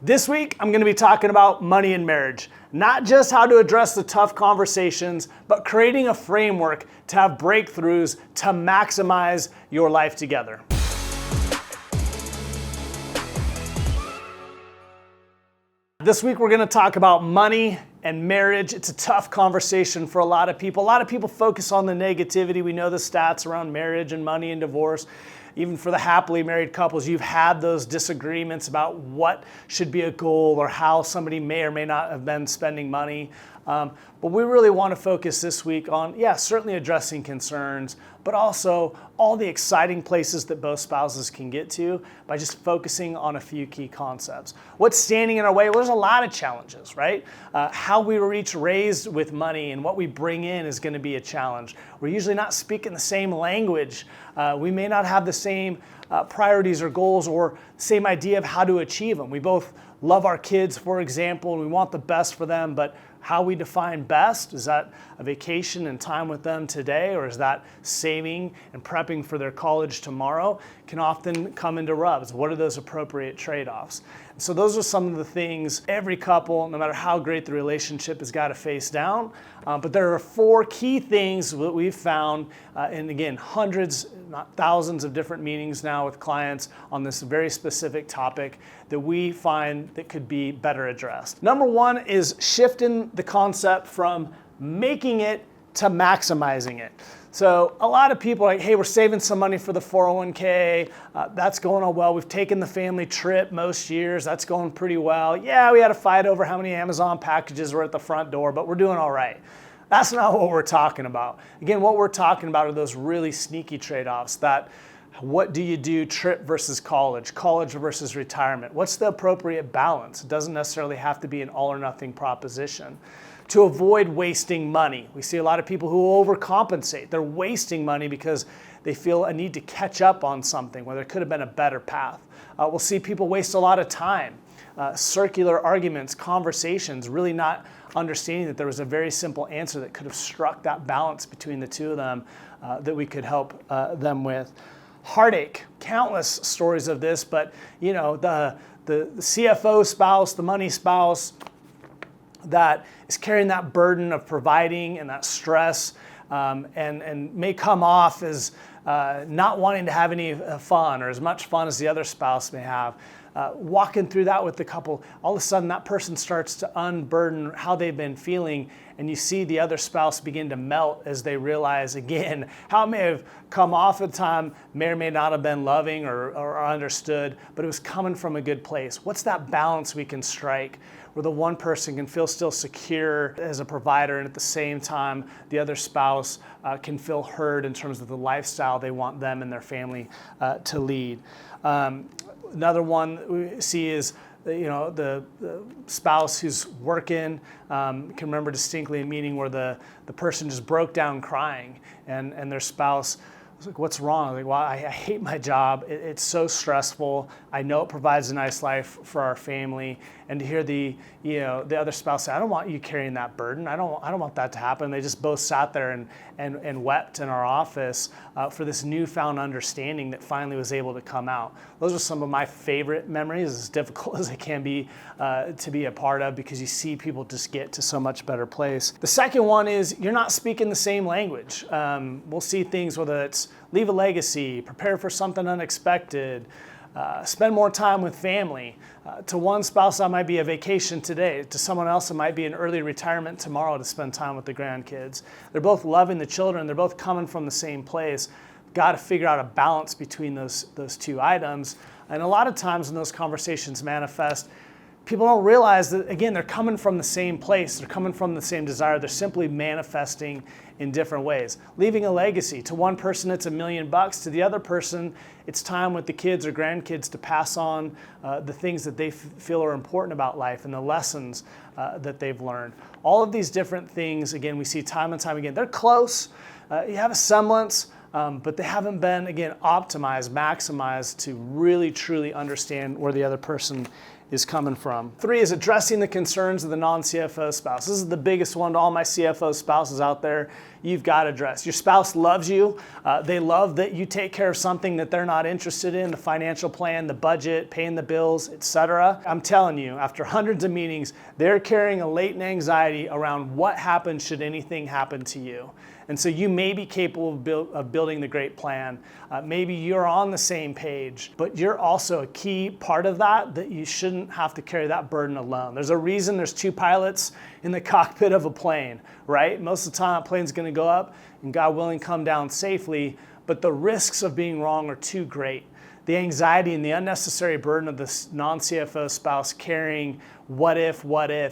This week, I'm going to be talking about money and marriage. Not just how to address the tough conversations, but creating a framework to have breakthroughs to maximize your life together. This week, we're going to talk about money and marriage. It's a tough conversation for a lot of people. A lot of people focus on the negativity. We know the stats around marriage and money and divorce. Even for the happily married couples, you've had those disagreements about what should be a goal or how somebody may or may not have been spending money. But we really want to focus this week on, certainly addressing concerns, but also all the exciting places that both spouses can get to by just focusing on a few key concepts. What's standing in our way? Well, there's a lot of challenges, right? How we were each raised with money and what we bring in is going to be a challenge. We're usually not speaking the same language. We may not have the same priorities or goals or same idea of how to achieve them. We both love our kids, for example, and we want the best for them, but how we define best, is that a vacation and time with them today, or is that saving and prepping for their college tomorrow, can often come into rubs. What are those appropriate trade-offs? So those are some of the things every couple, no matter how great the relationship, has got to face down. But there are 4 key things that we've found, and again, hundreds, not thousands of different meetings now with clients on this very specific topic that we find that could be better addressed. Number 1 is shifting the concept from making it to maximizing it. So a lot of people are like, hey, we're saving some money for the 401k. That's going on well. We've taken the family trip most years. That's going pretty well. Yeah, we had a fight over how many Amazon packages were at the front door, but we're doing all right. That's not what we're talking about. Again, what we're talking about are those really sneaky trade-offs. That what do you do, trip versus college versus retirement? What's the appropriate balance? It doesn't necessarily have to be an all or nothing proposition. To avoid wasting money. We see a lot of people who overcompensate. They're wasting money because they feel a need to catch up on something where there could have been a better path. We'll see people waste a lot of time. Circular arguments, conversations, really not understanding that there was a very simple answer that could have struck that balance between the two of them that we could help them with. Heartache, countless stories of this, but the CFO spouse, the money spouse, that is carrying that burden of providing and that stress and may come off as not wanting to have any fun or as much fun as the other spouse may have. Walking through that with the couple, all of a sudden that person starts to unburden how they've been feeling, and you see the other spouse begin to melt as they realize, again, how it may have come off at the time, may or may not have been loving or understood, but it was coming from a good place. What's that balance we can strike where the one person can feel still secure as a provider, and at the same time, the other spouse can feel heard in terms of the lifestyle they want them and their family to lead. Another one we see is the spouse who's working. Can remember distinctly a meeting where the person just broke down crying, and their spouse was like, "What's wrong?" Like, "Well, I hate my job. It's so stressful. I know it provides a nice life for our family." And to hear the other spouse say, "I don't want you carrying that burden. I don't want that to happen." They just both sat there and wept in our office for this newfound understanding that finally was able to come out. Those are some of my favorite memories, as difficult as it can be to be a part of, because you see people just get to so much better place. The second one is you're not speaking the same language. We'll see things, whether it's leave a legacy, prepare for something unexpected, spend more time with family. To one spouse, that might be a vacation today. To someone else, it might be an early retirement tomorrow to spend time with the grandkids. They're both loving the children. They're both coming from the same place. Got to figure out a balance between those 2 items. And a lot of times when those conversations manifest, people don't realize that, again, they're coming from the same place. They're coming from the same desire. They're simply manifesting in different ways. Leaving a legacy. To one person, it's $1 million. To the other person, it's time with the kids or grandkids to pass on the things that they feel are important about life and the lessons that they've learned. All of these different things, again, we see time and time again. They're close. You have a semblance, but they haven't been, again, optimized, maximized to really, truly understand where the other person is coming from. 3 is addressing the concerns of the non-CFO spouse. This is the biggest one to all my CFO spouses out there. You've got to address. Your spouse loves you. They love that you take care of something that they're not interested in, the financial plan, the budget, paying the bills, etc. I'm telling you, after hundreds of meetings, they're carrying a latent anxiety around what happens should anything happen to you. And so you may be capable of building the great plan. Maybe you're on the same page, but you're also a key part of that you shouldn't have to carry that burden alone. There's a reason there's 2 pilots in the cockpit of a plane, right? Most of the time, a plane's gonna go up and God willing, come down safely, but the risks of being wrong are too great. The anxiety and the unnecessary burden of this non-CFO spouse carrying what if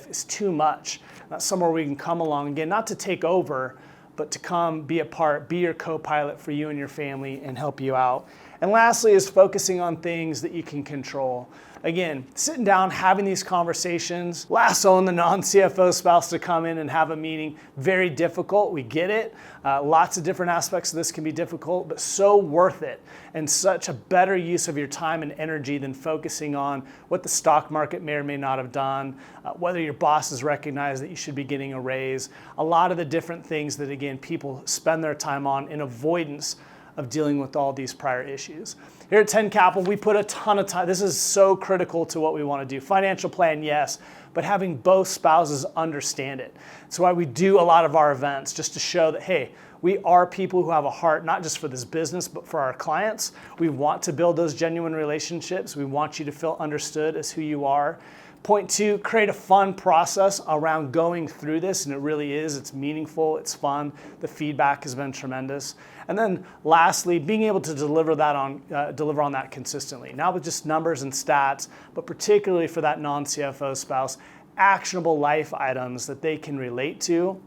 is too much. That's somewhere we can come along, again, not to take over, but to come be a part, be your co-pilot for you and your family and help you out. And lastly is focusing on things that you can control. Again, sitting down, having these conversations, lassoing the non-CFO spouse to come in and have a meeting, very difficult, we get it. Lots of different aspects of this can be difficult, but so worth it and such a better use of your time and energy than focusing on what the stock market may or may not have done, whether your boss has recognized that you should be getting a raise, a lot of the different things that, again, people spend their time on in avoidance of dealing with all these prior issues. Here at 10 Capital, we put a ton of time. This is so critical to what we want to do. Financial plan, yes, but having both spouses understand it. That's why we do a lot of our events, just to show that, hey, we are people who have a heart, not just for this business, but for our clients. We want to build those genuine relationships. We want you to feel understood as who you are. Point 2, create a fun process around going through this, and it really is. It's meaningful, it's fun. The feedback has been tremendous. And then lastly, being able to deliver on that consistently, not with just numbers and stats, but particularly for that non-CFO spouse, actionable life items that they can relate to,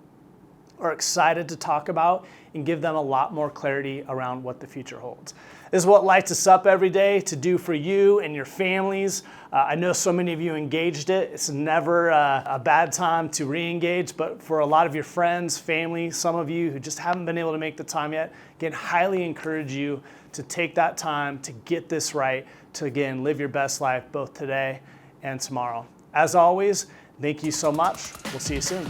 are excited to talk about, and give them a lot more clarity around what the future holds. This is what lights us up every day to do for you and your families. I know so many of you engaged it. It's never a bad time to re-engage, but for a lot of your friends, family, some of you who just haven't been able to make the time yet, again, highly encourage you to take that time to get this right, to again, live your best life both today and tomorrow. As always, thank you so much. We'll see you soon.